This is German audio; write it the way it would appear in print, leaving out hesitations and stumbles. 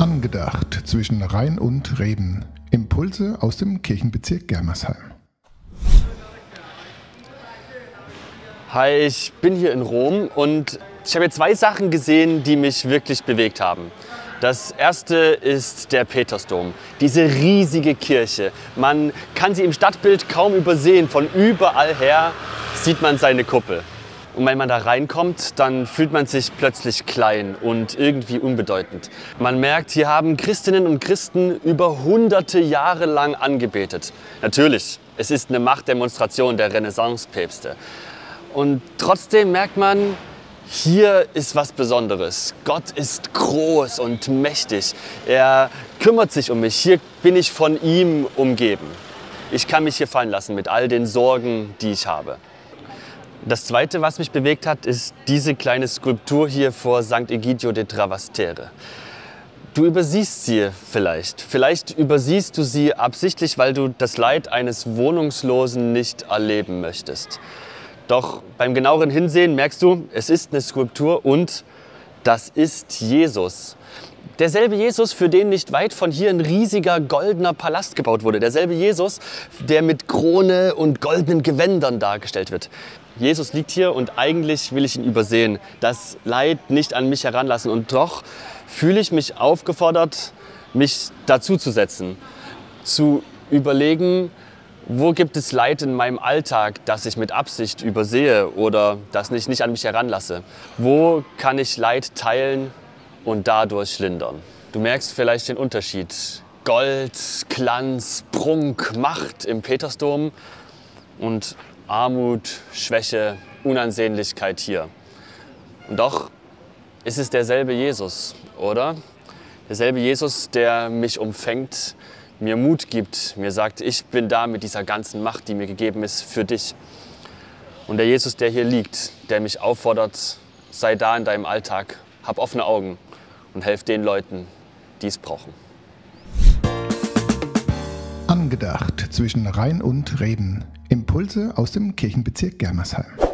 Angedacht zwischen Rhein und Reben. Impulse aus dem Kirchenbezirk Germersheim. Hi, ich bin hier in Rom und ich habe hier zwei Sachen gesehen, die mich wirklich bewegt haben. Das erste ist der Petersdom, diese riesige Kirche. Man kann sie im Stadtbild kaum übersehen. Von überall her sieht man seine Kuppel. Und wenn man da reinkommt, dann fühlt man sich plötzlich klein und irgendwie unbedeutend. Man merkt, hier haben Christinnen und Christen über hunderte Jahre lang angebetet. Natürlich, es ist eine Machtdemonstration der Renaissance-Päpste. Und trotzdem merkt man, hier ist was Besonderes. Gott ist groß und mächtig. Er kümmert sich um mich. Hier bin ich von ihm umgeben. Ich kann mich hier fallen lassen mit all den Sorgen, die ich habe. Das Zweite, was mich bewegt hat, ist diese kleine Skulptur hier vor St. Egidio de Travastere. Du übersiehst sie vielleicht. Vielleicht übersiehst du sie absichtlich, weil du das Leid eines Wohnungslosen nicht erleben möchtest. Doch beim genaueren Hinsehen merkst du, es ist eine Skulptur und das ist Jesus. Derselbe Jesus, für den nicht weit von hier ein riesiger goldener Palast gebaut wurde. Derselbe Jesus, der mit Krone und goldenen Gewändern dargestellt wird. Jesus liegt hier und eigentlich will ich ihn übersehen, das Leid nicht an mich heranlassen. Und doch fühle ich mich aufgefordert, mich dazuzusetzen, zu überlegen, wo gibt es Leid in meinem Alltag, das ich mit Absicht übersehe oder das ich nicht an mich heranlasse? Wo kann ich Leid teilen und dadurch lindern? Du merkst vielleicht den Unterschied. Gold, Glanz, Prunk, Macht im Petersdom und Armut, Schwäche, Unansehnlichkeit hier. Und doch ist es derselbe Jesus, oder? Derselbe Jesus, der mich umfängt, mir Mut gibt, mir sagt, ich bin da mit dieser ganzen Macht, die mir gegeben ist, für dich. Und der Jesus, der hier liegt, der mich auffordert, sei da in deinem Alltag, hab offene Augen und helf den Leuten, die es brauchen. Angedacht zwischen Rhein und Reben. Impulse aus dem Kirchenbezirk Germersheim.